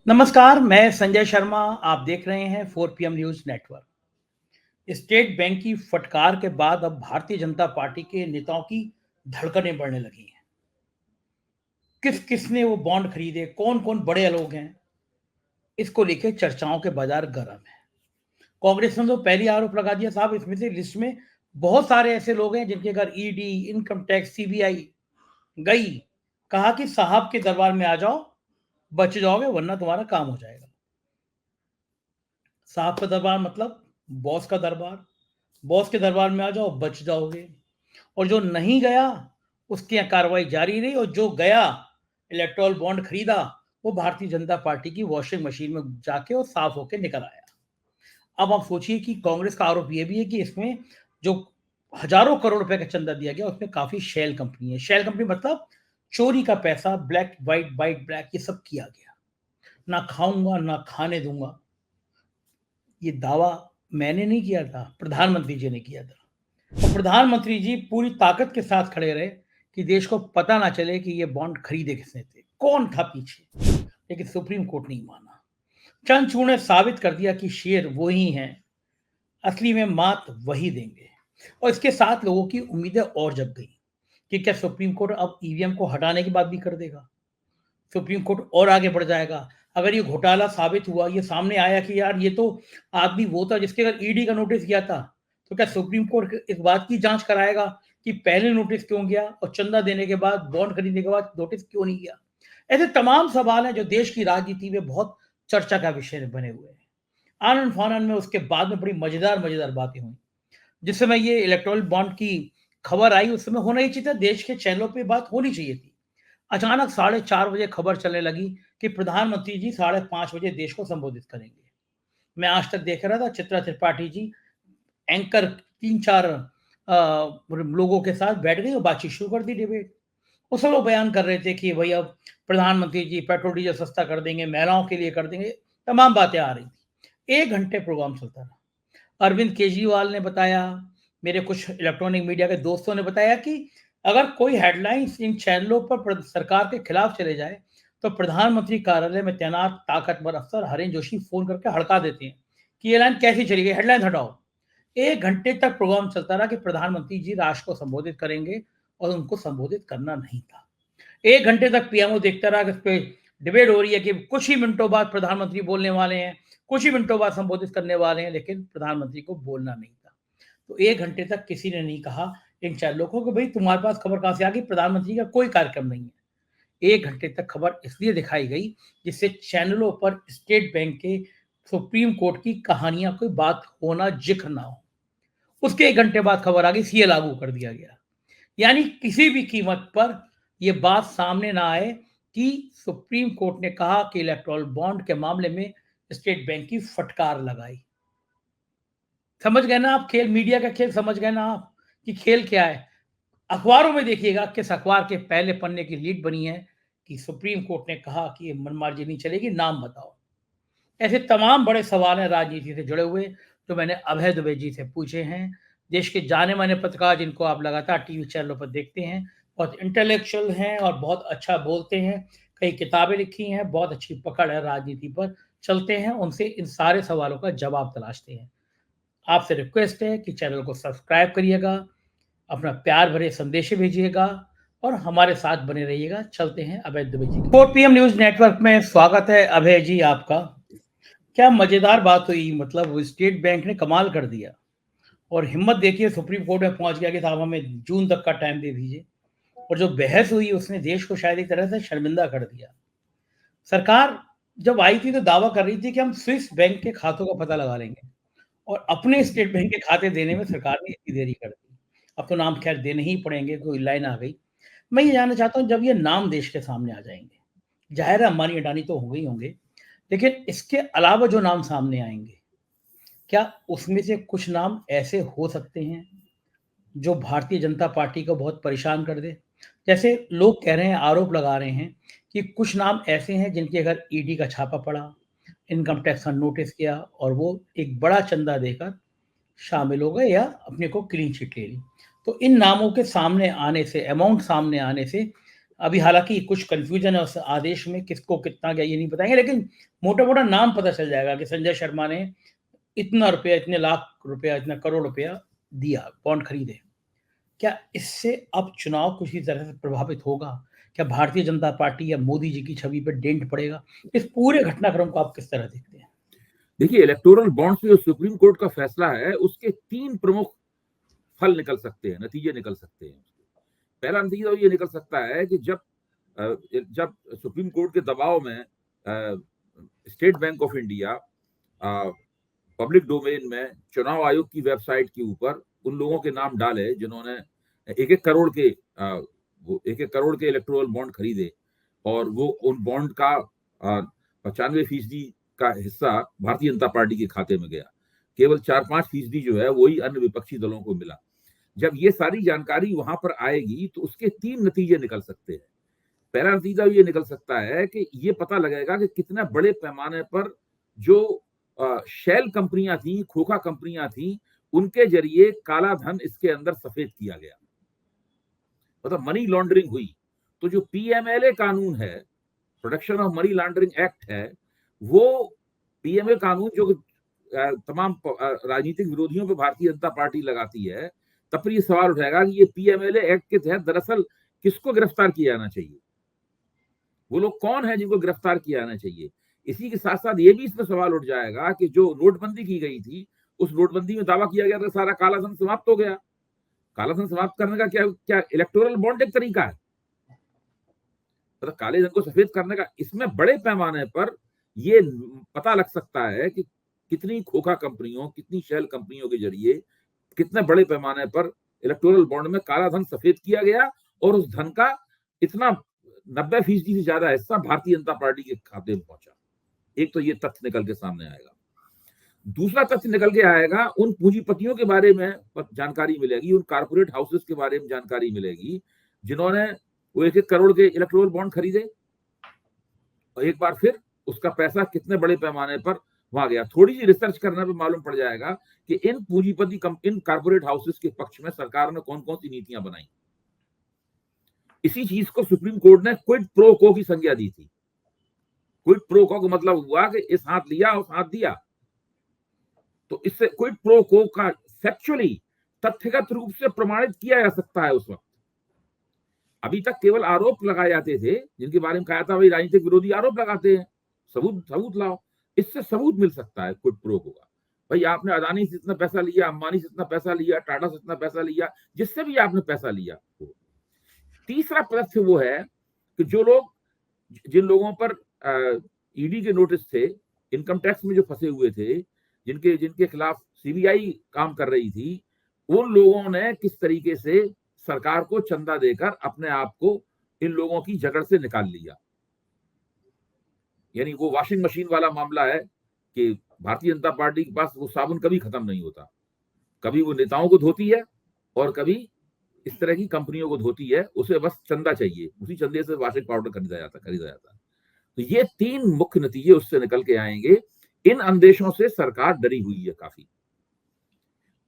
नमस्कार, मैं संजय शर्मा। आप देख रहे हैं 4 PM news network. State bank की फटकार के बाद अब भारतीय जनता पार्टी के नेताओं की धड़कनें बढ़ने लगी हैं। किसने वो बॉन्ड खरीदे, कौन-कौन बड़े लोग हैं, इसको लेके चर्चाओं के बाजार गर्म है। कांग्रेस ने तो पहले ही आरोप लगा दिया, साहब इसमें से लिस्ट में बहुत सारे ऐसे लोग हैं जिनके घर ईडी, इनकम टैक्स, सीबीआई गई। कहा कि साहब के दरबार में आ जाओ, बच जाओगे वरना तुम्हारा काम हो जाएगा। साहब का दरबार मतलब बॉस का दरबार। बॉस के दरबार में आ जाओ, बच जाओगे। और जो नहीं गया, उसकी यहाँ कार्रवाई जारी रही, और जो गया, इलेक्टोरल बॉन्ड खरीदा, वो भारतीय जनता पार्टी की वॉशिंग मशीन में जाके और साफ होके निकल आया। अब आप सोचिए कि कांग्रेस का आरोप ये भी है कि इसमें जो हजारों करोड़ रुपए का चंदा दिया गया, उसमें काफी शेल कंपनी है। शेल कंपनी मतलब चोरी का पैसा, ब्लैक व्हाइट, व्हाइट ब्लैक, ये सब किया गया। ना खाऊंगा ना खाने दूंगा, ये दावा मैंने नहीं किया था, प्रधानमंत्री जी ने किया था। और प्रधानमंत्री जी पूरी ताकत के साथ खड़े रहे कि देश को पता ना चले कि ये बॉन्ड खरीदे किसने थे, कौन था पीछे। लेकिन सुप्रीम कोर्ट नहीं माना। चंद्रचूड़ ने साबित कर दिया कि शेर वो ही हैं, असली में मात वही देंगे। और इसके साथ लोगों की उम्मीदें और जग गई कि क्या सुप्रीम कोर्ट अब ईवीएम को हटाने की बात भी कर देगा। सुप्रीम कोर्ट और आगे बढ़ जाएगा। अगर ये घोटाला साबित हुआ, ये सामने आया कि यार ये तो आदमी वो था जिसके अगर ईडी का नोटिस गया था, तो क्या सुप्रीम कोर्ट इस बात की जांच कराएगा कि पहले नोटिस क्यों गया और चंदा देने के बाद, बॉन्ड खरीदने के बाद नोटिस क्यों नहीं गया। ऐसे तमाम सवाल हैं जो देश की राजनीति में बहुत चर्चा का विषय बने हुए हैं। आनंद फानन में उसके बाद में बड़ी मजेदार मजेदार बातें हुई। जिस समय ये इलेक्टोरल बॉन्ड की खबर आई, उस समय होना ही चाहिए था, देश के चैनलों पे बात होनी चाहिए थी। अचानक 4:30 बजे खबर चलने लगी कि प्रधानमंत्री जी 5:30 बजे देश को संबोधित करेंगे। मैं आज तक देख रहा था, चित्रा त्रिपाठी जी एंकर 3-4 लोगों के साथ बैठ गई और बातचीत शुरू कर दी, डिबेट। उस समय वो बयान कर रहे थे कि भई अब प्रधानमंत्री जी पेट्रोल डीजल सस्ता कर देंगे, महिलाओं के लिए कर देंगे, तमाम बातें आ रही थी। 1 घंटे प्रोग्राम चलता रहा। अरविंद केजरीवाल ने बताया, मेरे कुछ इलेक्ट्रॉनिक मीडिया के दोस्तों ने बताया कि अगर कोई हेडलाइंस इन चैनलों पर सरकार के खिलाफ चले जाए, तो प्रधानमंत्री कार्यालय में तैनात ताकतवर अफसर हरेन जोशी फोन करके हड़का देते हैं कि ये लाइन कैसी चली गई, हेडलाइन हटाओ। 1 घंटे तक प्रोग्राम चलता रहा कि प्रधानमंत्री जी राष्ट्र को संबोधित करेंगे, और उनको संबोधित करना नहीं था। 1 घंटे तक पीएमओ देखता रहा कि इस पे डिबेट हो रही है कि कुछ ही मिनटों बाद प्रधानमंत्री बोलने वाले हैं, कुछ ही मिनटों बाद संबोधित करने वाले हैं, लेकिन प्रधानमंत्री को बोलना नहीं था। तो 1 घंटे तक किसी ने नहीं कहा इन चैनलों को कि भाई तुम्हारे पास खबर कहां से आ गई, प्रधानमंत्री का कोई कार्यक्रम नहीं है। 1 घंटे तक खबर इसलिए दिखाई गई जिससे चैनलों पर स्टेट बैंक के सुप्रीम कोर्ट की कहानियां, कोई बात होना जिक्र ना हो। उसके 1 घंटे बाद खबर आ गई, सीए लागू कर दिया गया। यानी किसी भी कीमत पर यह बात सामने ना आए कि सुप्रीम कोर्ट ने कहा कि इलेक्टोरल बॉन्ड के मामले में स्टेट बैंक की फटकार लगाई। समझ गए ना आप खेल, मीडिया का खेल समझ गए ना आप कि खेल क्या है। अखबारों में देखिएगा, किस अखबार के पहले पन्ने की लीड बनी है कि सुप्रीम कोर्ट ने कहा कि ये मनमार्जी नहीं चलेगी, नाम बताओ। ऐसे तमाम बड़े सवाल हैं राजनीति से जुड़े हुए, जो मैंने अभय दुबे जी से पूछे हैं। देश के जाने माने पत्रकार जिनको आप लगातार टीवी चैनलों पर देखते हैं, बहुत इंटेलेक्चुअल हैं और बहुत अच्छा बोलते हैं, कई किताबें लिखी हैं, बहुत अच्छी पकड़ है राजनीति पर, चलते हैं, उनसे इन सारे सवालों का जवाब तलाशते हैं। आपसे रिक्वेस्ट है कि चैनल को सब्सक्राइब करिएगा, अपना प्यार भरे संदेश भेजिएगा और हमारे साथ बने रहिएगा। चलते हैं अभय Dubey ji. 4 PM news network में स्वागत है अभय जी आपका। क्या मजेदार बात हुई, मतलब स्टेट बैंक ने कमाल कर दिया और हिम्मत देखिए, सुप्रीम कोर्ट में पहुंच गया कि साहब हमें जून तक का टाइम दे दीजिए। और जो बहस हुई उसने देश को शायद एक तरह से शर्मिंदा कर दिया। सरकार जब आई थी तो दावा कर रही थी कि हम स्विस बैंक के खातों का पता लगा लेंगे, और अपने स्टेट बैंक के खाते देने में सरकार ने इतनी देरी कर दी। अब तो नाम खैर देने ही पड़ेंगे, कोई लाइन आ गई। मैं ये जानना चाहता हूँ, जब ये नाम देश के सामने आ जाएंगे, जाहिर है अंबानी अडानी तो हो गई होंगे, लेकिन इसके अलावा जो नाम सामने आएंगे, क्या उसमें से कुछ नाम ऐसे हो सकते हैं जो भारतीय जनता पार्टी को बहुत परेशान कर दे? जैसे लोग कह रहे हैं, आरोप लगा रहे हैं कि कुछ नाम ऐसे हैं जिनके अगर ईडी का छापा पड़ा, इनकम टैक्स का नोटिस किया और वो एक बड़ा चंदा देकर शामिल हो गए या अपने को क्लीन चिट ले ली। तो इन नामों के सामने आने से, अमाउंट सामने आने से अभी हालांकि कुछ कंफ्यूजन है उस आदेश में, किसको कितना गया ये नहीं बताएंगे, लेकिन मोटा मोटा नाम पता चल जाएगा कि संजय शर्मा ने इतना रुपया, इतने लाख रुपया, इतना करोड़ रुपया दिया, बॉन्ड खरीदे। क्या इससे अब चुनाव किसी तरह से प्रभावित होगा? क्या भारतीय जनता पार्टी या मोदी जी की छवि पर डेंट पड़ेगा? इस पूरे घटनाक्रम को आप किस तरह देखते हैं? देखिए, इलेक्टोरल बॉन्ड्स में जो सुप्रीम कोर्ट का फैसला है उसके 3 प्रमुख फल निकल सकते हैं, नतीजे निकल सकते हैं। पहला नतीजा ये निकल सकता है कि जब सुप्रीम कोर्ट के दबाव में state bank of India public domain में चुनाव आयोग की वेबसाइट के ऊपर उन लोगों के नाम डाले जिन्होंने 1-1 करोड़ के इलेक्टोरल बॉन्ड खरीदे, और वो उन बॉन्ड का 95% का हिस्सा भारतीय जनता पार्टी के खाते में गया, केवल 4-5% जो है वही अन्य विपक्षी दलों को मिला। जब ये सारी जानकारी वहां पर आएगी तो उसके 3 नतीजे निकल सकते हैं। पहला नतीजा ये निकल सकता है कि ये पता लगेगा कि कितना बड़े पैमाने पर जो शेल कंपनियां थी, खोखा कंपनियां थी, उनके जरिए काला धन इसके अंदर सफेद किया गया, मतलब मनी लॉन्ड्रिंग हुई। तो जो पीएमएलए कानून है, protection of money laundering act है, वो पीएमएलए कानून जो तमाम राजनीतिक विरोधियों पर भारतीय जनता पार्टी लगाती है, तब पर ये सवाल उठाएगा कि ये पीएमएलए एक्ट के तहत दरअसल किसको गिरफ्तार किया जाना चाहिए, वो लोग कौन है जिनको गिरफ्तार किया जाना चाहिए। इसी के साथ साथ ये भी इसमें सवाल उठ जाएगा कि जो नोटबंदी की गई थी, उस नोटबंदी में दावा किया गया था सारा काला धन समाप्त हो गया। काला धन समाप्त करने का क्या इलेक्टोरल बॉन्ड एक तरीका है, मतलब काले धन को सफेद करने का। इसमें बड़े पैमाने पर ये पता लग सकता है कि कितनी खोखा कंपनियों, कितनी शेल कंपनियों के जरिए कितने बड़े पैमाने पर इलेक्टोरल बॉन्ड में काला धन सफेद किया गया, और उस धन का इतना 90% से ज्यादा हिस्सा भारतीय जनता पार्टी के खाते में पहुंचा। एक तो ये तथ्य निकल के सामने आएगा। दूसरा तथ्य निकल के आएगा, उन पूंजीपतियों के बारे में जानकारी मिलेगी, उन कारपोरेट हाउसेस के बारे में जानकारी मिलेगी जिन्होंने वो 1-1 करोड़ के इलेक्टोरल बॉन्ड खरीदे, और एक बार फिर उसका पैसा कितने बड़े पैमाने पर वहां गया। थोड़ी सी रिसर्च करने पे मालूम पड़ जाएगा कि इन पूंजीपति इन कारपोरेट हाउसेस के पक्ष में सरकार ने कौन कौन सी नीतियां बनाई। इसी चीज को सुप्रीम कोर्ट ने क्विड प्रो को की संज्ञा दी थी। क्विड प्रो को का मतलब हुआ कि इस हाथ लिया उस हाथ दिया। तो इससे क्विड प्रो को का फैक्चुअली, तथ्यगत रूप से प्रमाणित किया जा सकता है। उस वक्त अभी तक केवल आरोप लगाए जाते थे, जिनके बारे में कहा था भाई राजनीतिक विरोधी आरोप लगाते हैं, सबूत लाओ। इससे सबूत मिल सकता है क्विड प्रो को, भाई आपने अदानी से इतना पैसा लिया, अंबानी से इतना पैसा लिया, टाटा से इतना पैसा लिया, जिससे भी आपने पैसा लिया। तीसरा तथ्य वो है कि जिन लोगों पर ईडी के नोटिस थे, इनकम टैक्स में जो फंसे हुए थे, जिनके खिलाफ सीबीआई काम कर रही थी, उन लोगों ने किस तरीके से सरकार को चंदा देकर अपने आप को इन लोगों की जकड़ से निकाल लिया। यानी वो वॉशिंग मशीन वाला मामला है कि भारतीय जनता पार्टी के पास वो साबुन कभी खत्म नहीं होता, कभी वो नेताओं को धोती है और कभी इस तरह की कंपनियों को धोती है। उसे बस चंदा चाहिए, उसी चंदे से वॉशिंग पाउडर खरीदा जाता है। तो ये 3 मुख्य नतीजे उससे निकल के आएंगे। इन अंदेशों से सरकार डरी हुई है काफी,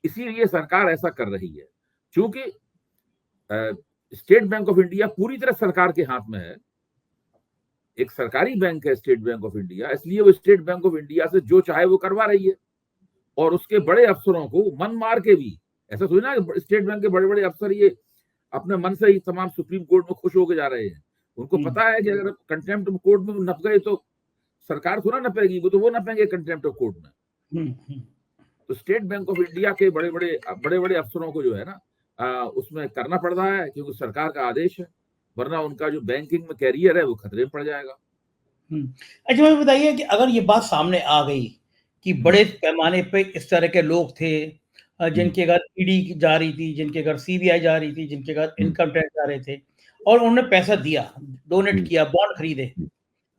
इसीलिए सरकार ऐसा कर रही है। क्योंकि स्टेट बैंक ऑफ इंडिया पूरी तरह सरकार के हाथ में है, एक सरकारी बैंक है स्टेट बैंक ऑफ इंडिया, इसलिए वो स्टेट बैंक ऑफ इंडिया से जो चाहे वो करवा रही है। और उसके बड़े अफसरों को मन मार के भी, ऐसा थोड़ी ना स्टेट बैंक के बड़े बड़े अफसर ये अपने मन से ही तमाम सुप्रीम कोर्ट में खुश होकर जा रहे हैं। उनको पता है कि अगर कंटेम्प्ट कोर्ट में नप गए तो सरकार थोड़ा नपेगी, वो नपेंगे कंटेम्प्ट ऑफ कोर्ट में। तो स्टेट बैंक ऑफ इंडिया के बड़े बड़े अफसरों को जो है ना उसमें करना पड़ रहा है, क्योंकि सरकार का आदेश है, वरना उनका जो बैंकिंग में कैरियर है वो खतरे में पड़ जाएगा। अच्छा, मुझे बताइए कि अगर ये बात सामने आ गई कि बड़े पैमाने पे इस तरह के लोग थे जिनके घर ईडी जा रही थी, जिनके घर सीबीआई जा रही थी, जिनके घर इनकम टैक्स जा रहे थे, और उन्होंने पैसा दिया, डोनेट किया, बॉन्ड खरीदे,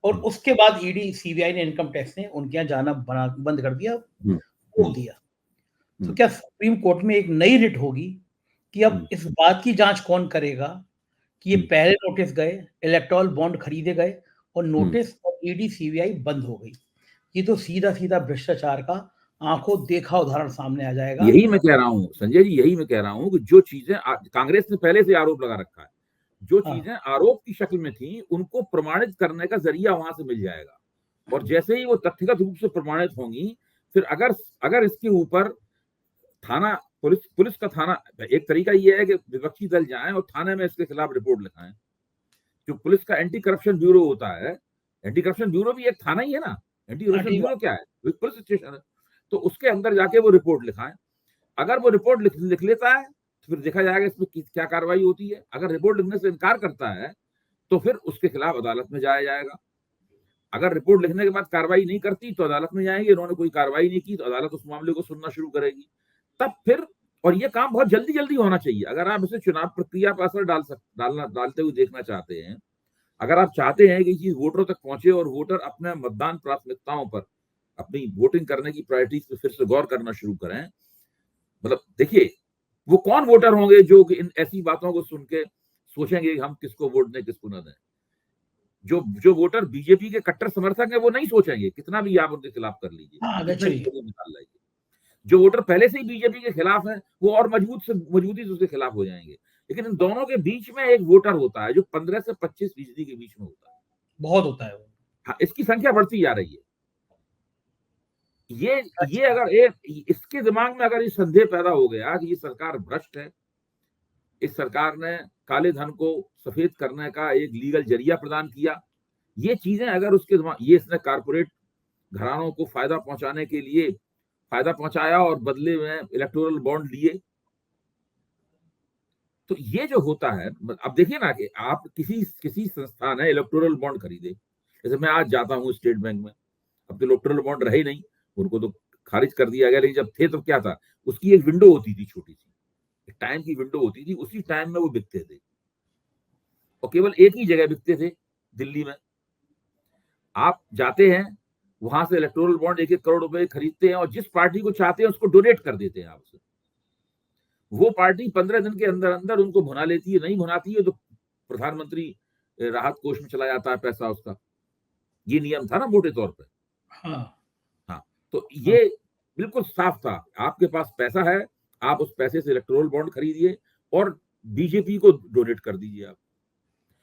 और उसके बाद ईडी सीबीआई ने, इनकम टैक्स ने उनके यहाँ जाना बंद कर दिया, रोक दिया। तो क्या सुप्रीम कोर्ट में एक नई रिट होगी कि अब इस बात की जांच कौन करेगा कि ये पहले नोटिस गए, इलेक्टोरल बॉन्ड खरीदे गए, और नोटिस और ईडी सीबीआई बंद हो गई? ये तो सीधा भ्रष्टाचार का आंखों देखा उदाहरण सामने आ जाएगा। यही मैं कह रहा हूं संजय जी, यही मैं कह रहा हूं कि जो चीजें कांग्रेस ने पहले से आरोप लगा रखा है, जो हाँ। चीजें आरोप की शक्ल में थी उनको प्रमाणित करने का जरिया वहां से मिल जाएगा, और जैसे ही वो तथ्यगत रूप से प्रमाणित होंगी, फिर अगर अगर इसके ऊपर थाना पुलिस का थाना, एक तरीका ये है कि विपक्षी दल जाएं और थाने में इसके खिलाफ रिपोर्ट लिखाएं। जो पुलिस का एंटी करप्शन ब्यूरो होता है, एंटी करप्शन ब्यूरो भी एक थाना ही है ना। एंटी हाँ, करप्शन ठीक ब्यूरो बात। क्या है? पुलिस स्टेशन है। तो उसके अंदर जाके वो रिपोर्ट लिखाएं। अगर वो रिपोर्ट लिख लेता है तो फिर देखा जाएगा इसमें क्या कार्रवाई होती है। अगर रिपोर्ट लिखने से इनकार करता है तो फिर उसके खिलाफ अदालत में जाया जाएगा। अगर रिपोर्ट लिखने के बाद कार्रवाई नहीं करती तो अदालत में जाएंगे, इन्होंने कोई कार्रवाई नहीं की तो अदालत उस मामले को सुनना शुरू करेगी। तब फिर, और ये काम बहुत जल्दी जल्दी होना चाहिए। अगर आप इसे चुनाव प्रक्रिया पर असर डालते हुए देखना चाहते हैं, अगर आप चाहते हैं कि चीज वोटरों तक पहुंचे और वोटर अपने मतदान प्राथमिकताओं पर, अपनी वोटिंग करने की प्रायोरिटीज पे फिर से गौर करना शुरू करें, मतलब देखिए, वो कौन वोटर होंगे जो इन ऐसी बातों को सुन के सोचेंगे कि हम किसको वोट दें किसको ना दें। जो वोटर बीजेपी के कट्टर समर्थक है वो नहीं सोचेंगे, कितना भी आप उनके खिलाफ कर लीजिए, हाँ, कितने भी नेचुरली। सबूत निकाल लाइए। जो वोटर पहले से ही बीजेपी के खिलाफ है वो और मजबूती से उसके खिलाफ हो जाएंगे। लेकिन इन दोनों के बीच में एक वोटर होता है जो 15 से 25% के बीच में होता है। बहुत होता है वो। हाँ, इसकी संख्या बढ़ती जा रही है। ये अच्छा। अगर इसके दिमाग में अगर ये संदेह पैदा हो गया कि ये सरकार भ्रष्ट है, इस सरकार ने काले धन को सफेद करने का एक लीगल जरिया प्रदान किया, ये चीजें अगर उसके दिमाग, ये इसने कारपोरेट घरानों को फायदा पहुंचाने के लिए फायदा पहुंचाया और बदले में इलेक्टोरल बॉन्ड लिए, तो ये जो होता है, अब देखिए ना कि आप किसी संस्थान है इलेक्टोरल बॉन्ड खरीदे, जैसे मैं आज जाता हूँ स्टेट बैंक में, अब तो इलेक्टोरल बॉन्ड रहे नहीं, उनको तो खारिज कर दिया गया, लेकिन जब थे तो क्या था, उसकी एक विंडो होती थी, छोटी सी टाइम की विंडो होती थी, उसी टाइम में वो बिकते थे और केवल एक ही जगह बिकते थे, दिल्ली में। आप जाते हैं वहां से इलेक्टोरल बॉन्ड 1-1 करोड़ रुपए खरीदते हैं और जिस पार्टी को चाहते हैं उसको डोनेट कर देते हैं आपसे। वो पार्टी 15 दिन के अंदर अंदर उनको भुना लेती है, नहीं भुनाती है तो प्रधानमंत्री राहत कोष में चला जाता है पैसा उसका। ये नियम था ना मोटे तौर पे। हाँ। हाँ, तो हाँ। ये बिल्कुल साफ था, आपके पास पैसा है, आप उस पैसे से इलेक्टोरल बॉन्ड खरीदिए और बीजेपी को डोनेट कर दीजिए। आप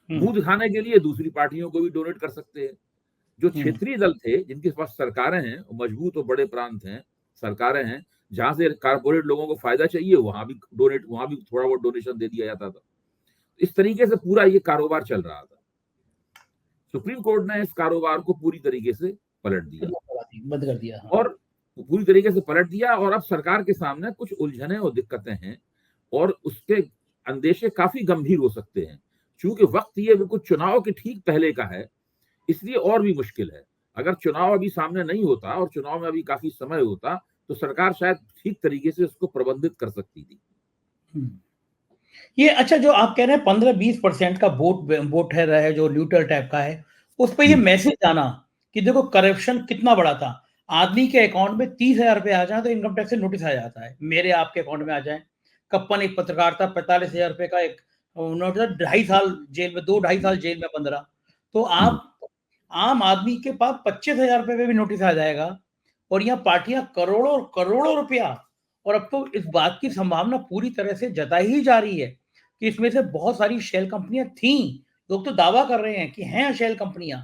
मुंह दिखाने के लिए दूसरी पार्टियों को भी डोनेट कर सकते हैं। जो क्षेत्रीय दल थे जिनके पास सरकारें हैं, मजबूत और बड़े प्रांत हैं, सरकारें हैं, जहां से कारपोरेट लोगों को फायदा चाहिए वहां भी थोड़ा बहुत डोनेशन दे दिया जाता था। इस तरीके से पूरा ये कारोबार चल रहा था। सुप्रीम कोर्ट ने इस कारोबार को पूरी तरीके से पलट दिया बंद कर दिया। हाँ। और पूरी तरीके से पलट दिया और अब सरकार के सामने कुछ उलझने और दिक्कतें हैं और उसके अंदेशे काफी गंभीर हो सकते हैं। चूंकि वक्त ये बिल्कुल चुनाव के ठीक पहले का है, इसलिए और भी मुश्किल है। अगर चुनाव अभी सामने नहीं होता और चुनाव में अभी काफी समय होता तो सरकार शायद ठीक तरीके से उसको प्रबंधित कर सकती थी। ये अच्छा, जो आप कह रहे हैं 15-20% का वोट है रहा है जो न्यूट्रल टाइप का है, उस पर ये मैसेज आना कि देखो करप्शन कितना बड़ा था। आदमी के अकाउंट में 30,000 रुपए आ जाए तो इनकम टैक्स से नोटिस आ जाता है, मेरे आपके अकाउंट में आ जाए। कप्पन एक पत्रकार था, 45,000 रुपए का एक नोटिस, 2.5 साल जेल में, 2-2.5 साल जेल में बंद रहा। तो आप आम आदमी के पास 25,000 रुपए पे भी नोटिस आ जाएगा और यहाँ पार्टियां करोड़ों करोड़ों रुपया। और अब तो इस बात की संभावना पूरी तरह से जताई ही जा रही है कि इसमें से बहुत सारी शेल कंपनियां थी। लोग तो दावा कर रहे हैं कि हैं शेल कंपनियां,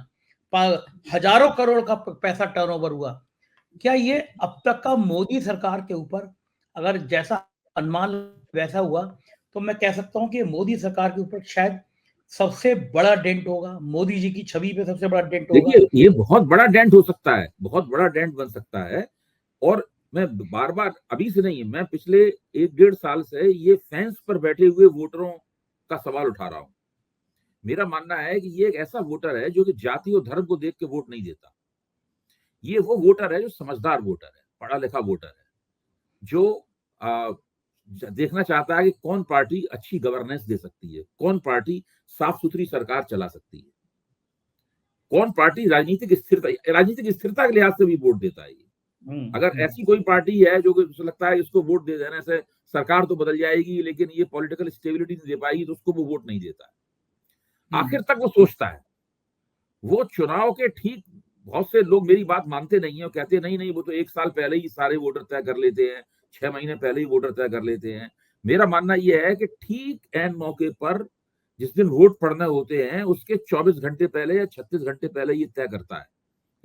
हजारों करोड़ का पैसा टर्नओवर हुआ। क्या ये अब तक का मोदी सरकार के ऊपर, अगर जैसा अनुमान वैसा हुआ, तो मैं कह सकता हूं कि मोदी सरकार के ऊपर शायद सबसे बड़ा डेंट होगा, मोदी जी की छवि पे सबसे बड़ा डेंट होगा। देखिए, ये बहुत बड़ा डेंट हो सकता है, बहुत बड़ा डेंट बन सकता है। और मैं बार बार, अभी से नहीं, मैं पिछले 1-1.5 साल से ये फेंस पर बैठे हुए वोटरों का सवाल उठा रहा हूं। मेरा मानना है कि ये एक ऐसा वोटर है जो कि जाति और धर्म को देख के वोट नहीं देता। ये वो वोटर है जो समझदार वोटर है, पढ़ा लिखा वोटर है, जो देखना चाहता है कि कौन पार्टी अच्छी गवर्नेंस दे सकती है, कौन पार्टी साफ सुथरी सरकार चला सकती है, कौन पार्टी राजनीतिक स्थिरता के लिहाज से भी वोट देता है। अगर ऐसी कोई पार्टी है जो कि लगता है इसको वोट दे देने से सरकार तो बदल जाएगी लेकिन ये पॉलिटिकल स्टेबिलिटी नहीं दे पाएगी, तो उसको वो वोट नहीं देता है। आखिर तक वो सोचता है, वो चुनाव के ठीक, बहुत से लोग मेरी बात मानते नहीं है और कहते नहीं नहीं वो तो 1 साल पहले ही सारे वोटर तय कर लेते हैं, 6 महीने पहले ही वोटर तय कर लेते हैं। मेरा मानना यह है कि ठीक एन मौके पर जिस दिन वोट पड़ने होते हैं उसके 24 घंटे पहले या 36 घंटे पहले ये तय करता है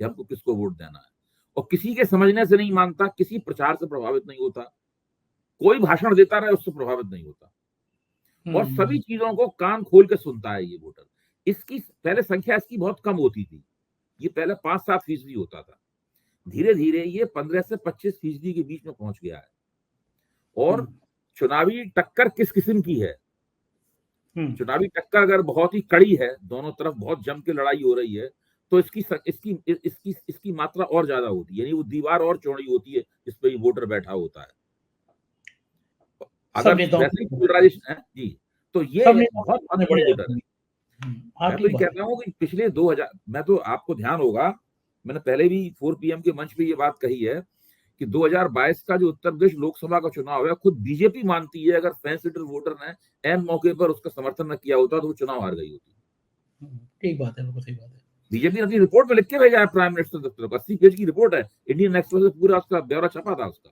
कि हमको किसको वोट देना है, और किसी के समझने से नहीं मानता, किसी प्रचार से प्रभावित नहीं होता, कोई भाषण देता रहे उससे प्रभावित नहीं होता, और सभी चीजों को कान खोल के सुनता है ये वोटर। इसकी पहले संख्या इसकी बहुत कम होती थी, ये पहले 5-7% होता था, धीरे धीरे ये 15 से 25% के बीच में पहुंच गया है। और चुनावी टक्कर किस किस्म की है, चुनावी टक्कर अगर बहुत ही कड़ी है, दोनों तरफ बहुत जम के लड़ाई हो रही है, तो इसकी मात्रा और ज्यादा होती है, यानी वो दीवार और चौड़ी होती है जिस पे ये वोटर बैठा होता है। अगर वैसे ही पोलराइजेशन है जी, तो ये बहुत महत्वपूर्ण वोटर है। मैं तो ये कहता हूँ कि पिछले 2000, मैं तो आपको ध्यान होगा, मैंने पहले भी 4 PM के मंच पे ये बात कही है कि 2022 का जो उत्तर प्रदेश लोकसभा का चुनाव है, खुद बीजेपी मानती है अगर फैंस सीटर वोटर ने एन मौके पर उसका समर्थन न किया होता तो वो चुनाव हार गई होती। ठीक बात है, बिल्कुल सही बात है। बीजेपी ने अपनी रिपोर्ट में लिख के भेजा है प्राइम मिनिस्टर दफ्तर को, 80 पेज की रिपोर्ट है, इंडियन एक्सप्रेस में पूरा उसका ब्यौरा छपा था उसका।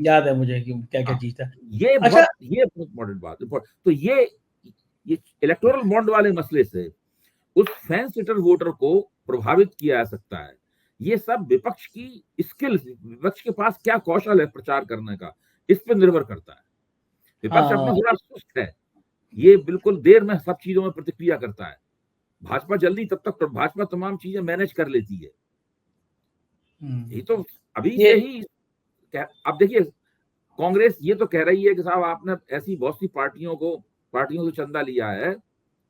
याद है मुझे कि क्या क्या चीज था। ये बहुत इंपॉर्टेंट बात। तो ये इलेक्टोरल बॉन्ड वाले मसले से उस फैंस सीटर वोटर को प्रभावित किया जा सकता है। ये सब विपक्ष की स्किल्स, विपक्ष के पास क्या कौशल है प्रचार करने का, इस पर निर्भर करता है। विपक्ष अपना थोड़ा सुस्त है, ये बिल्कुल देर में सब चीजों में प्रतिक्रिया करता है। भाजपा जल्दी, तब तक भाजपा तमाम चीजें मैनेज कर लेती है। ये तो अभी से ही अब देखिए, कांग्रेस ये तो कह रही है कि साहब आपने ऐसी बहुत सी पार्टियों से चंदा लिया है,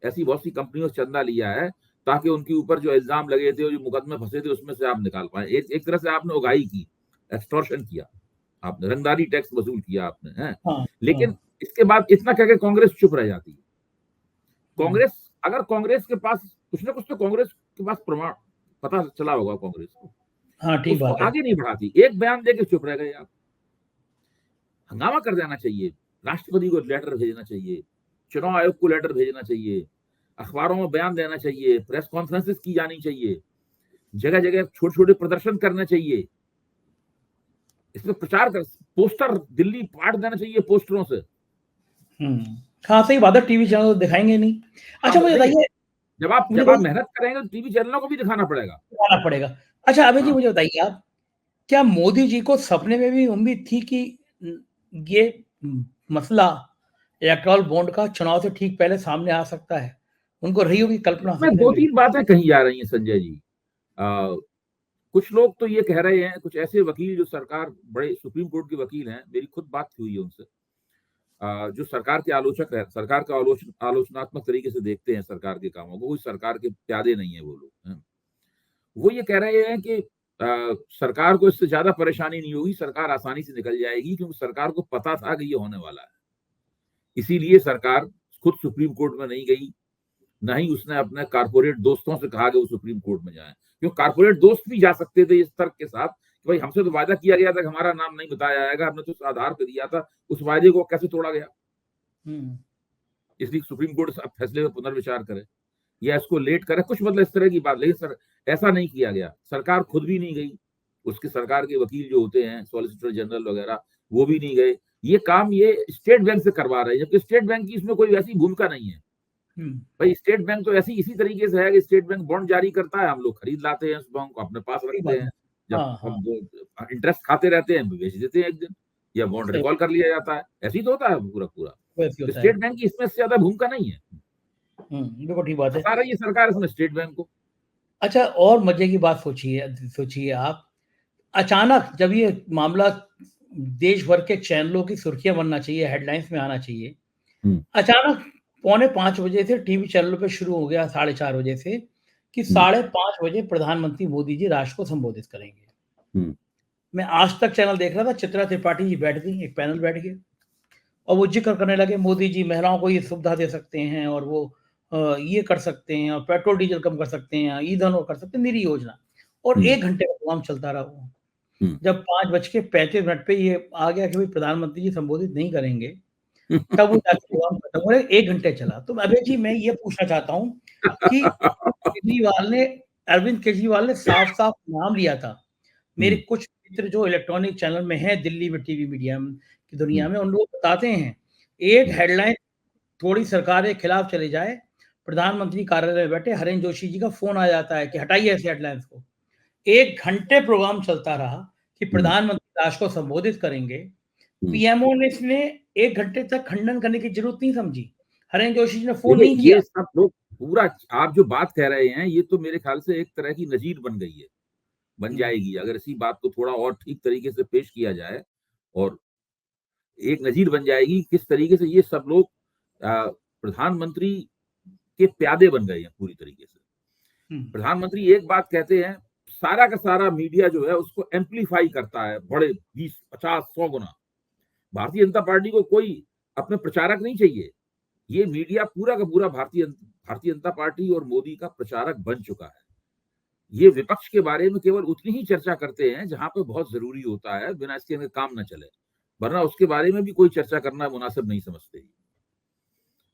ऐसी बहुत सी कंपनियों से चंदा लिया है ताकि उनके ऊपर जो इल्जाम लगे थे, जो मुकदमे फंसे थे, उसमें से आप निकाल पाए। एक तरह से आपने उगाही की, एक्सटॉर्शन किया, आपने रंगदारी टैक्स वसूल किया आपने, है। लेकिन इसके बाद इतना कह के कांग्रेस चुप रह जाती है। अगर कांग्रेस के पास कुछ ना कुछ, तो कांग्रेस के पास प्रमाण पता चला होगा कांग्रेस को, ठीक बात है, आगे नहीं बढ़ाती, एक बयान देके चुप रह गए आप। हंगामा कर देना चाहिए, राष्ट्रपति को लेटर भेजना चाहिए, चुनाव आयोग को लेटर भेजना चाहिए, अखबारों में बयान देना चाहिए, प्रेस कॉन्फ्रेंसेस की जानी चाहिए, जगह जगह छोटे छोटे प्रदर्शन करने चाहिए, इसमें प्रचार कर, पोस्टर दिल्ली पाट देना चाहिए पोस्टरों से। हाँ सही बात है, टीवी चैनल दिखाएंगे नहीं। अच्छा मुझे बताइए, जब आप मेहनत करेंगे तो टीवी चैनलों को भी दिखाना पड़ेगा। अच्छा अभय जी मुझे बताइए, आप क्या मोदी जी को सपने में भी उम्मीद थी कि ये मसला इलेक्टोरल बॉन्ड का चुनाव से ठीक पहले सामने आ सकता है? उनको रही होगी कल्पना? 2-3 बातें कही जा रही हैं संजय जी। कुछ लोग तो ये कह रहे हैं, कुछ ऐसे वकील जो बड़े सुप्रीम कोर्ट के वकील हैं, मेरी खुद बात हुई है उनसे, जो सरकार के आलोचक है, सरकार का आलोचनात्मक तरीके से देखते हैं सरकार के कामों को, कोई सरकार के प्यादे नहीं है वो लोग। वो ये कह रहे हैं कि सरकार को इससे ज्यादा परेशानी नहीं होगी, सरकार आसानी से निकल जाएगी, क्योंकि सरकार को पता था कि ये होने वाला है, इसीलिए सरकार खुद सुप्रीम कोर्ट में नहीं गई, ना ही उसने अपने कारपोरेट दोस्तों से कहा कि वो सुप्रीम कोर्ट में जाएं, क्योंकि कारपोरेट दोस्त भी जा सकते थे इस तर्क के साथ कि भाई हमसे तो वायदा किया गया था कि हमारा नाम नहीं बताया जाएगा, हमने तो उस आधार पर दिया था, उस वायदे को कैसे तोड़ा गया। इसलिए सुप्रीम कोर्ट अब फैसले में पुनर्विचार करे या इसको लेट करे, कुछ मतलब इस तरह की बात। लेकिन सर ऐसा नहीं किया गया, सरकार खुद भी नहीं गई, उसके सरकार के वकील जो होते हैं, सॉलिसिटर जनरल वगैरह, वो भी नहीं गए। ये काम ये स्टेट बैंक से करवा रहे हैं, जबकि स्टेट बैंक की इसमें कोई वैसी भूमिका नहीं है। भाई स्टेट बैंक तो इसी तरीके से है कि स्टेट बैंक बॉन्ड जारी करता है, हम लोग खरीद लाते हैं, उस बॉन्ड को अपने पास रखते हैं, जब हम इंटरेस्ट खाते रहते हैं बेच देते हैं एक दिन, या बॉन्ड रिकॉल कर लिया जाता है। ऐसे ही तो होता है पूरा। स्टेट बैंक की इसमें ज्यादा भूमिका नहीं है। बिल्कुल ठीक बात है। आ रही है सरकार इसमें स्टेट बैंक को। अच्छा और मजे की बात सोचिए आप, अचानक जब ये मामला देश भर के चैनलों की सुर्खियां बनना चाहिए, हेडलाइंस में आना चाहिए, अचानक 4:45 बजे से टीवी चैनलों पे शुरू हो गया, 4:30 बजे से, कि 5:30 बजे प्रधानमंत्री मोदी जी राष्ट्र को संबोधित करेंगे। मैं आज तक चैनल देख रहा था, चित्रा त्रिपाठी जी बैठ गई, एक पैनल बैठ गए और वो जिक्र करने लगे, मोदी जी महिलाओं को ये सुविधा दे सकते हैं और वो ये कर सकते हैं और पेट्रोल डीजल कम कर सकते हैं, ईंधन कर सकते हैं, मेरी योजना। और 1 घंटे का प्रोग्राम चलता रहा वो। जब 5:35 पे ये आ गया कि भाई प्रधानमंत्री जी संबोधित नहीं करेंगे, तब वो जाके प्रोग्राम खत्म हो, 1 घंटे चला। तो अभय जी मैं ये पूछना चाहता हूँ कि अरविंद केजरीवाल ने साफ-साफ नाम लिया था। मेरे कुछ मित्र जो इलेक्ट्रॉनिक चैनल में हैं, दिल्ली में टीवी मीडिया की दुनिया में, उन लोग बताते हैं, एक हेडलाइन थोड़ी सरकार के खिलाफ चली जाए, प्रधानमंत्री कार्यालय में बैठे हरेंद्र जोशी जी का फोन आ जाता है कि हटाइए ऐसे हेडलाइंस को। 1 घंटे प्रोग्राम चलता रहा कि प्रधानमंत्री राष्ट्र को संबोधित करेंगे। पीएमओ ने इसने 1 घंटे तक खंडन करने की जरूरत नहीं समझी। हरेंद्र जोशी जी ने फोन नहीं देखिए किया। ये सब लोग पूरा, आप जो बात कह रहे हैं ये तो मेरे ख्याल से एक तरह की नजीर बन गई है, बन जाएगी अगर इसी बात को थोड़ा और ठीक तरीके से पेश किया जाए, और एक नजीर बन जाएगी किस तरीके से ये सब लोग प्रधानमंत्री के प्यादे बन गए हैं पूरी तरीके से। प्रधानमंत्री एक बात कहते हैं, सारा का सारा मीडिया जो है उसको एम्पलीफाई करता है बड़े 20, 50, 100 गुना। भारतीय जनता पार्टी को कोई अपने प्रचारक नहीं चाहिए, ये मीडिया पूरा का पूरा भारतीय जनता पार्टी और मोदी का प्रचारक बन चुका है। ये विपक्ष के बारे में केवल उतनी ही चर्चा करते हैं जहां पे बहुत जरूरी होता है, बिना इसके हमें काम न चले, वरना उसके बारे में भी कोई चर्चा करना मुनासिब नहीं समझते।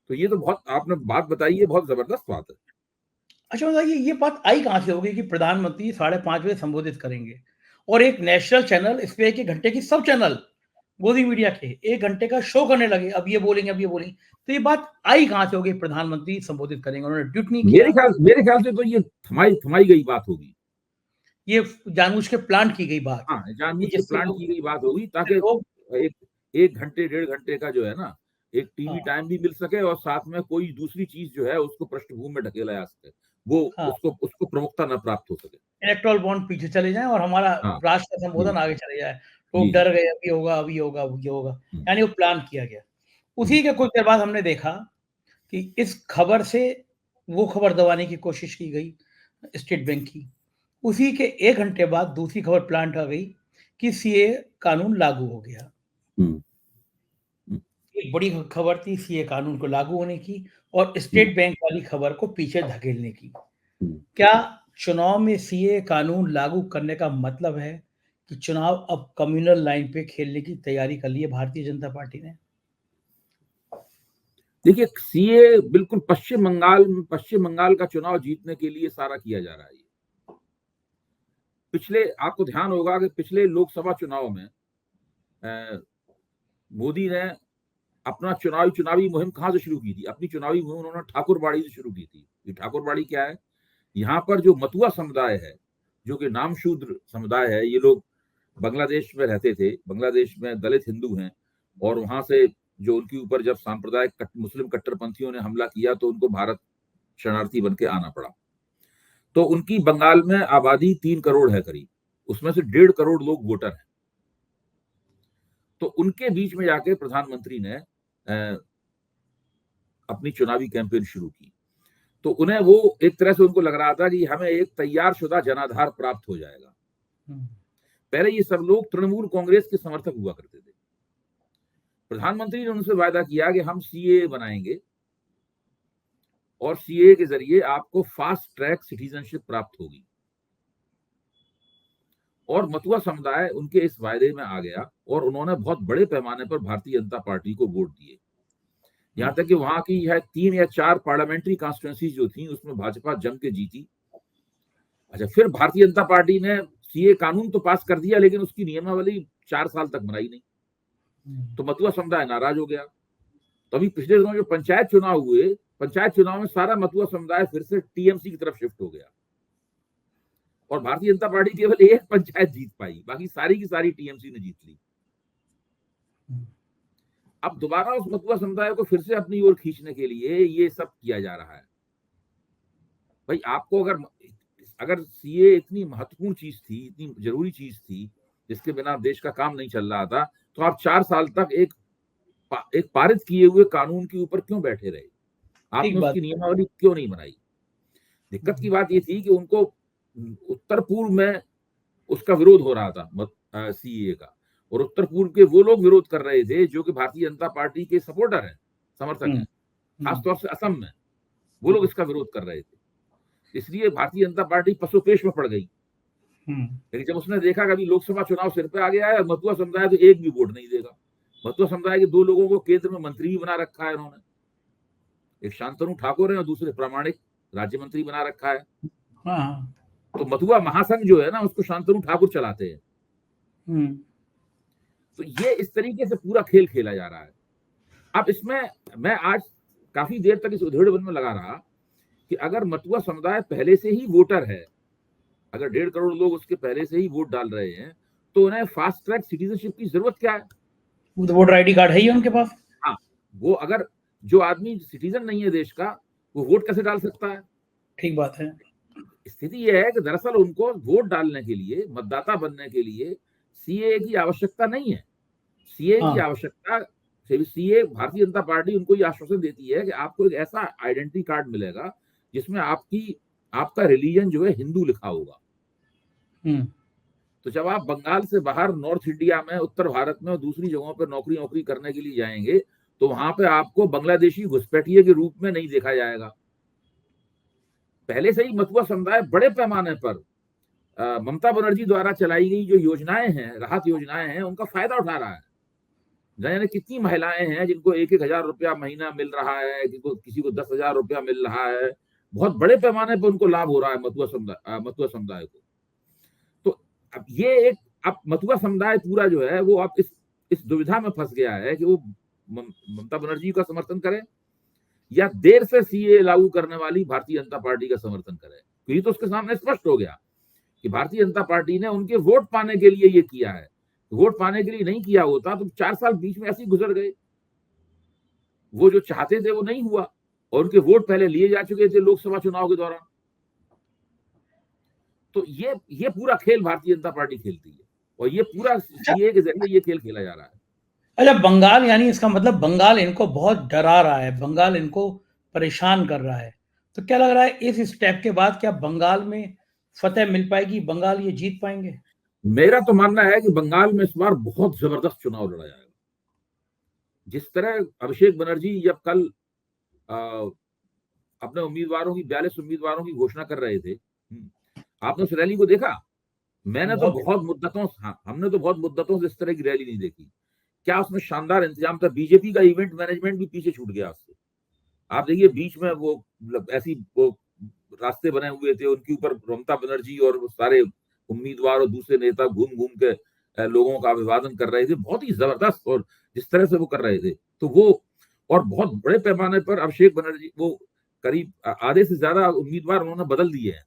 तो ये तो बहुत आपने बात बताई है, बहुत जबरदस्त बात है। अच्छा बताइए, ये बात आई कहां से होगी कि प्रधानमंत्री 5:30 बजे संबोधित करेंगे और एक नेशनल चैनल इस पे 1 घंटे की, सब चैनल मोदी मीडिया के 1 घंटे का शो करने लगे, अब ये बोलेंगे, अब ये बोलेंगे। तो ये बात आई कहां से होगी प्रधानमंत्री संबोधित करेंगे? उन्होंने ट्वीट नहीं किया। मेरे ख्याल से तो ये थमाई गई बात होगी, ये जानबूझ के प्लान की गई बात हाँ, जानबूझ के जिससे प्लान लोग की गई बात होगी ताकि लोग एक घंटे 1.5 घंटे का जो है ना एक टीवी हाँ, टाइम भी मिल सके, और साथ में कोई दूसरी चीज जो है उसको पृष्ठभूमि में ढकेला जा सके, वो हाँ, उसको प्रमुखता न प्राप्त हो सके। इलेक्टोरल बॉन्ड पीछे चले जाएं और हमारा हाँ राष्ट्र का जी संबोधन आगे चले जाए। जी लोग जी। डर गए, अभी होगा, अभी होगा, अभी होगा। हम्म, यानी वो प्लान किया गया। हम्म, उसी के कुछ देर बाद हमने देखा कि इस खबर से वो खबर दबाने की कोशिश की गई स्टेट बैंक की। उसी के 1 घंटे बाद दूसरी खबर प्लांट आ गई कि सीए कानून लागू हो गया। हम्म, हम्म, एक बड़ी खबर थी सीए कानून को लागू होने की और हम्म, स्टेट बैंक वाली खबर को पीछे धकेलने की। हम्म। क्या चुनाव में सीए कानून लागू करने का मतलब है कि चुनाव अब कम्युनल लाइन पे खेलने की तैयारी कर ली है भारतीय जनता पार्टी ने? देखिए सीए बिल्कुल पश्चिम बंगाल का चुनाव जीतने के लिए सारा किया जा रहा है। पिछले, आपको ध्यान होगा कि पिछले लोकसभा चुनाव में मोदी ने अपना चुनावी मुहिम कहां से शुरू की थी? अपनी चुनावी मुहिम उन्होंने ठाकुरबाड़ी से शुरू की थी। ये ठाकुरबाड़ी क्या है? यहाँ पर जो मतुआ समुदाय है, जो कि नामशूद्र समुदाय है, ये लोग बांग्लादेश में रहते थे, बांग्लादेश में दलित हिंदू हैं, और वहां से जो उनके ऊपर जब सांप्रदायिक मुस्लिम कट्टरपंथियों ने हमला किया तो उनको भारत शरणार्थी बन के आना पड़ा। तो उनकी बंगाल में आबादी 3 करोड़ है करीब, उसमें से 1.5 करोड़ लोग वोटर हैं। तो उनके बीच में जाके प्रधानमंत्री ने अपनी चुनावी कैंपेन शुरू की। तो उन्हें वो एक तरह से उनको लग रहा था कि हमें एक तैयार शुदा जनाधार प्राप्त हो जाएगा। पहले ये सब लोग तृणमूल कांग्रेस के समर्थक हुआ करते थे। प्रधानमंत्री ने उनसे वायदा किया कि हम सीए बनाएंगे और सीए के जरिए आपको फास्ट ट्रैक सिटीजनशिप प्राप्त होगी, और मतुआ समुदाय उनके इस वायदे में आ गया और उन्होंने बहुत बड़े पैमाने पर भारतीय जनता पार्टी को वोट दिए। यहां तक कि वहां की है 3 या 4 पार्लियामेंट्री कॉन्स्टिट्यूंसी जो थी उसमें भाजपा जम के जीती। अच्छा, फिर भारतीय जनता पार्टी ने सीए कानून तो पास कर दिया लेकिन उसकी नियमावली 4 साल तक बनाई नहीं, तो मतुआ समुदाय नाराज हो गया। तो अभी पिछले दिनों जो पंचायत चुनाव हुए, पंचायत चुनाव में सारा मतुआ समुदाय फिर से टीएमसी की तरफ शिफ्ट हो गया, और भारतीय जनता पार्टी केवल एक पंचायत जीत पाई, बाकी सारी की सारी टीएमसी ने जीत ली। अब दोबारा उस मतुआ समुदाय को फिर से अपनी ओर खींचने के लिए ये सब किया जा रहा है। भाई आपको अगर सीए इतनी महत्वपूर्ण चीज थी, इतनी जरूरी चीज थी जिसके बिना देश का काम नहीं चल रहा था, तो आप 4 साल तक एक पारित किए हुए कानून के ऊपर क्यों बैठे रहे? आपने उसकी नियमावली क्यों नहीं बनाई? दिक्कत की बात ये थी कि उनको उत्तर पूर्व में उसका विरोध हो रहा था सीए का, और उत्तर पूर्व के वो लोग विरोध कर रहे थे जो कि भारतीय जनता पार्टी के सपोर्टर हैं, समर्थक हैं, खासतौर से असम में वो लोग इसका विरोध कर रहे थे। इसलिए भारतीय जनता पार्टी पसोपेश में पड़ गई। लेकिन जब उसने देखा कि अभी लोकसभा चुनाव सिर पे आ गया है, मतुआ समुदाय तो एक भी वोट नहीं देगा। मतुआ समुदाय के 2 लोगों को केंद्र में मंत्री भी बना रखा है इन्होंने, एक शांतनु ठाकुर है और दूसरे प्रामाणिक राज्य मंत्री बना रखा है। तो मतुआ महासंघ जो है ना उसको शांतनु ठाकुर चलाते हैं। तो ये इस तरीके से पूरा खेल खेला जा रहा है। अब इसमें मैं आज काफी देर तक इस उधेड़बन में लगा रहा कि अगर मतुआ समुदाय पहले से ही वोटर है, अगर 1.5 करोड़ लोग उसके पहले से ही वोट डाल रहे हैं, तो उन्हें फास्ट ट्रैक सिटीजनशिप की जरूरत क्या है? वो तो वोटर आईडी कार्ड है ही उनके पास। हाँ, वो अगर जो आदमी सिटीजन नहीं है देश का, वो वोट कैसे डाल सकता है? ठीक बात है। स्थिति यह है कि दरअसल उनको वोट डालने के लिए, मतदाता बनने के लिए सीए की आवश्यकता नहीं है। सीए की हाँ। आवश्यकता, सीए भारतीय जनता पार्टी उनको ये आश्वासन देती है कि आपको एक ऐसा आइडेंटिटी कार्ड मिलेगा जिसमें आपका रिलीजन जो है हिंदू लिखा होगा। तो जब आप बंगाल से बाहर नॉर्थ इंडिया में, उत्तर भारत में और दूसरी जगहों पर नौकरी करने के लिए जाएंगे, तो वहां पे आपको बांग्लादेशी घुसपैठिए के रूप में नहीं देखा जाएगा। पहले से ही मतुआ समुदाय बड़े पैमाने पर ममता बनर्जी द्वारा चलाई गई जो योजनाएं हैं, राहत योजनाएं हैं, उनका फायदा उठा रहा है। जाने कितनी महिलाएं हैं जिनको 1-1 हजार रुपया महीना मिल रहा है, किसी को 10,000 रुपया मिल रहा है। बहुत बड़े पैमाने पर उनको लाभ हो रहा है मतुआ समुदाय को। तो अब ये एक, अब मतुआ समुदाय पूरा जो है वो अब इस दुविधा में फंस गया है कि वो ममता बनर्जी का समर्थन करे या देर से सीए लागू करने वाली भारतीय जनता पार्टी का समर्थन करे। क्योंकि तो उसके सामने स्पष्ट हो गया कि भारतीय जनता पार्टी ने उनके वोट पाने के लिए ये किया है। वोट पाने के लिए नहीं किया होता तो 4 साल बीच में ऐसे ही गुजर गए। वो जो चाहते थे वो नहीं हुआ और उनके वोट पहले लिए जा चुके थे लोकसभा चुनाव के दौरान। तो ये पूरा खेल भारतीय जनता पार्टी खेलती है और ये पूरा सीए के जरिए ये खेल खेला जा रहा है। अच्छा, बंगाल यानी इसका मतलब बंगाल इनको बहुत डरा रहा है, बंगाल इनको परेशान कर रहा है। तो क्या लग रहा है इस स्टेप के बाद क्या बंगाल में फतेह मिल पाएगी, बंगाल ये जीत पाएंगे? मेरा तो मानना है कि बंगाल में इस बार बहुत जबरदस्त चुनाव लड़ा जाएगा। जिस तरह अभिषेक बनर्जी जब कल अपने उम्मीदवारों की 42 उम्मीदवारों की घोषणा कर रहे थे, आपने उस रैली को देखा? हमने तो बहुत मुद्दतों से इस तरह की रैली नहीं देखी। क्या उसमें शानदार इंतजाम था। बीजेपी का इवेंट मैनेजमेंट भी पीछे छूट गया उससे। आप देखिए बीच में वो ऐसी वो रास्ते बने हुए थे, उनके ऊपर ममता बनर्जी और वो सारे उम्मीदवार और दूसरे नेता घूम घूम के लोगों का अभिवादन कर रहे थे। बहुत ही जबरदस्त, और जिस तरह से वो कर रहे थे तो वो, और बहुत बड़े पैमाने पर अभिषेक बनर्जी, वो करीब आधे से ज्यादा उम्मीदवार उन्होंने बदल दिए हैं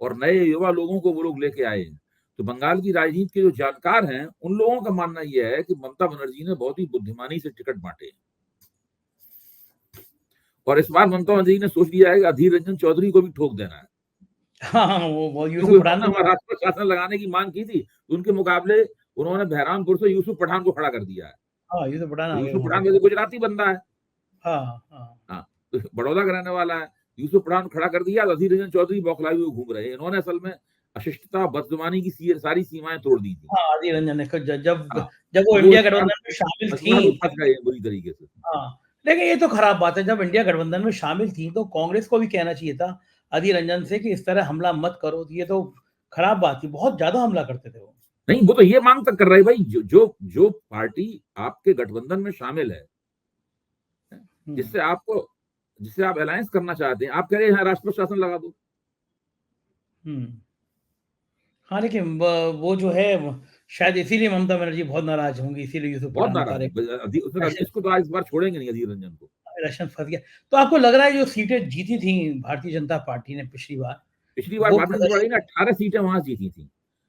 और नए युवा लोगों को वो लोग लेके आए हैं। तो बंगाल की राजनीति के जो जानकार हैं उन लोगों का मानना यह है कि ममता बनर्जी ने बहुत ही बुद्धिमानी से टिकट बांटे और इस बार ममता बनर्जी ने सोच लिया है कि अधीर रंजन चौधरी को भी ठोक देना है। हाँ, वो यूसुफ क्योंकि पठान उन्होंने महाराष्ट्र शासन लगाने की मांग की थी, तो उनके मुकाबले उन्होंने बहरामपुर से यूसुफ पठान को खड़ा कर दिया है। हाँ, यूसुफ पठान तो आ गए यूसुफ वहां पठान पे। वैसे गुजराती बंदा है। हाँ, हाँ। हाँ, तो बड़ौदा का रहने वाला है। यूसुफ पठान खड़ा कर दिया, अधीर रंजन चौधरी बौखलाए हुए घूम रहे हैं। इन्होंने असल में अशिष्टता, बदजुबानी की सारी सीमाएं तोड़ दी थी। हाँ, आदि रंजन ने जब हाँ, जब वो तो इंडिया इस गठबंधन में शामिल बार वो थी। फंस गए बुरी तरीके से। हाँ, लेकिन ये तो खराब बात है, जब इंडिया गठबंधन में शामिल थी तो कांग्रेस को भी कहना चाहिए था अधीर रंजन से कि इस तरह हमला मत करो। तो ये तो खराब बात थी, बहुत ज्यादा हमला करते थे वो। नहीं, वो तो ये मांग तक कर रहे भाई, जो पार्टी आपके गठबंधन में शामिल है, जिससे आप अलायंस करना चाहते हैं, आप कह रहे हैं राष्ट्रपति शासन लगा दो। हाँ, लेकिन वो जो है शायद इसीलिए ममता बनर्जी बहुत नाराज होंगी, इसीलिए यूसुफ बहुत पठान नाराज उतारे। है। इलेक्शन इसको तो आज इस बार छोड़ेंगे नहीं अधीर रंजन को। इलेक्शन फंस गया। तो आपको लग रहा है जो सीटें जीती थी भारतीय जनता पार्टी ने पिछली बार, पिछली बार वो भारतीय जनता पार्टी ने 18 सीटें वहां जीती थी।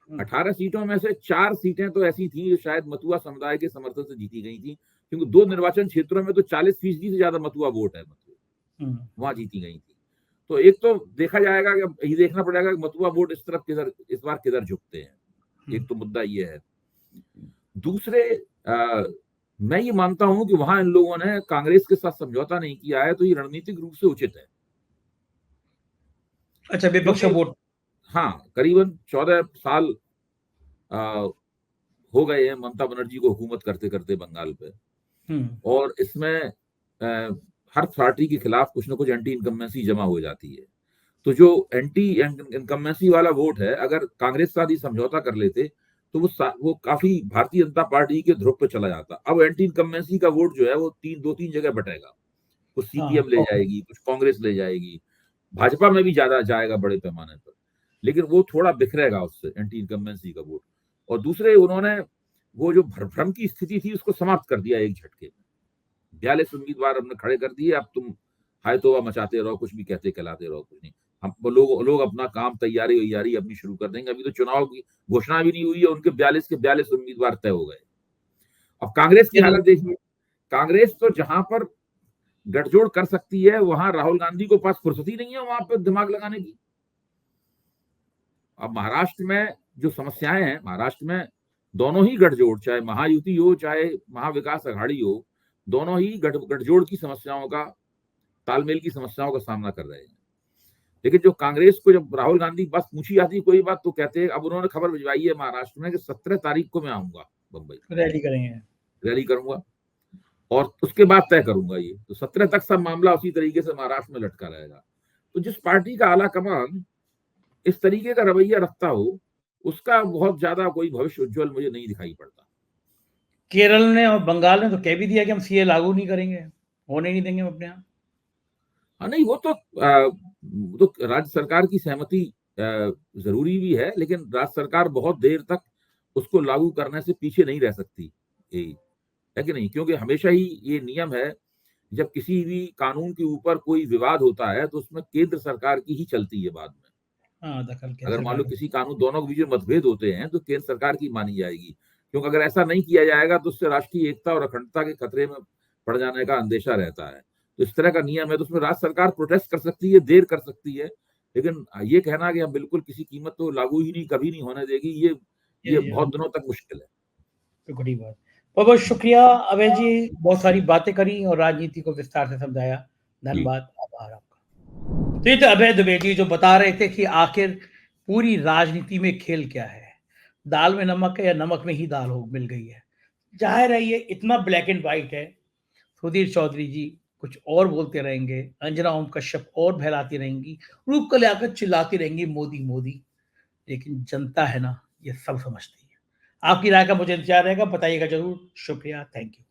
हम्म, 18 सीटों में से 4 सीटें तो ऐसी थी जो शायद मथुआ समुदाय के समर्थन से जीती गई थी, क्योंकि 2 निर्वाचन क्षेत्रों में तो 40% से ज्यादा मथुआ वोट है, वहां जीती गई थी। तो एक तो देखा जाएगा कि ये देखना पड़ेगा कि मथुआ वोट इस बार किधर झुकते हैं। एक तो मुद्दा ये है। दूसरे, मैं ये मानता हूं कि वहां इन लोगों ने कांग्रेस के साथ समझौता नहीं किया है, तो ये रणनीतिक रूप से उचित है। अच्छा, विपक्ष क्योंकि वोट। हाँ, करीबन 14 साल हो गए हैं ममता बनर्जी को हुकूमत करते करते बंगाल पे, और इसमें हर पार्टी के खिलाफ कुछ ना कुछ एंटी इनकम्बेंसी जमा हो जाती है। तो जो एंटी इनकम्बेंसी वाला वोट है, अगर कांग्रेस साथ ही समझौता कर लेते तो वो काफी भारतीय जनता पार्टी के ध्रुव पे चला जाता। अब एंटी इनकम्बेंसी का वोट जो है वो 2-3 जगह बटेगा। कुछ सीपीएम ले जाएगी, कुछ कांग्रेस ले जाएगी, भाजपा में भी ज्यादा जाएगा बड़े पैमाने पर, लेकिन वो थोड़ा बिखरेगा उससे एंटी इनकम्बेंसी का वोट। और दूसरे, उन्होंने वो जो भ्रम की स्थिति थी उसको समाप्त कर दिया एक झटके में। 42 उम्मीदवार हमने खड़े कर दिए, अब तुम हाय तौबा मचाते रहो, कुछ भी कहते कहलाते रहो, कुछ नहीं। हम लोग अपना काम तैयारी अपनी शुरू कर देंगे। अभी तो चुनाव की घोषणा भी नहीं हुई है, उनके 42 के 42 उम्मीदवार तय हो गए। अब कांग्रेस की हालत देखिए, कांग्रेस तो जहां पर गठजोड़ कर सकती है वहां राहुल गांधी को पास फुर्सत ही नहीं है वहां पर दिमाग लगाने की। अब महाराष्ट्र में जो समस्याएं हैं, महाराष्ट्र में दोनों ही गठजोड़, चाहे महायुति हो चाहे महाविकास अघाड़ी हो, दोनों ही गठजोड़ की समस्याओं का, तालमेल की समस्याओं का सामना कर रहे हैं। लेकिन जो कांग्रेस को जब राहुल गांधी बस पूछी जाती कोई बात तो कहते हैं, अब उन्होंने खबर भिजवाई है महाराष्ट्र में कि 17 तारीख को मैं आऊंगा बंबई, रैली करेंगे, रैली करूंगा और उसके बाद तय करूंगा। ये तो 17 तक सब मामला उसी तरीके से महाराष्ट्र में लटका रहेगा। तो जिस पार्टी का आला कमान इस तरीके का रवैया रखता हो, उसका बहुत ज्यादा कोई भविष्य उज्जवल मुझे नहीं दिखाई पड़ता। केरल ने और बंगाल ने तो कह भी दिया कि हम सीए लागू नहीं करेंगे, होने नहीं देंगे हम अपने यहाँ। हाँ नहीं, वो तो राज्य सरकार की सहमति जरूरी भी है, लेकिन राज्य सरकार बहुत देर तक उसको लागू करने से पीछे नहीं रह सकती, है कि नहीं? क्योंकि हमेशा ही ये नियम है, जब किसी भी कानून के ऊपर कोई विवाद होता है तो उसमें केंद्र सरकार की ही चलती है बाद में। हाँ, दखल के अगर मान सरकार लो का। किसी कानून, दोनों के बीच में मतभेद होते हैं तो केंद्र सरकार की मानी जाएगी, क्योंकि अगर ऐसा नहीं किया जाएगा तो उससे राष्ट्रीय एकता और अखंडता के खतरे में पड़ जाने का अंदेशा रहता है। तो इस तरह का नियम है, तो उसमें राज्य सरकार प्रोटेस्ट कर सकती है, देर कर सकती है, लेकिन ये कहना कि हम बिल्कुल किसी कीमत तो लागू ही नहीं, कभी नहीं होने देगी, ये बहुत दिनों तक मुश्किल है। तो बड़ी बात। बहुत बहुत शुक्रिया अभय जी, बहुत सारी बातें करी और राजनीति को विस्तार से समझाया। धन्यवाद, आभार आपका। तो ये तो अभय दुबे जी जो बता रहे थे कि आखिर पूरी राजनीति में खेल क्या है, दाल में नमक है या नमक में ही दाल हो मिल गई है। जाहिर है ये इतना ब्लैक एंड व्हाइट है। सुधीर चौधरी जी कुछ और बोलते रहेंगे, अंजना ओम कश्यप और बहलाती रहेंगी, रूप को लेकर चिल्लाती रहेंगी मोदी मोदी, लेकिन जनता है ना, ये सब समझती है। आपकी राय का मुझे इंतजार रहेगा, बताइएगा जरूर। शुक्रिया, थैंक यू।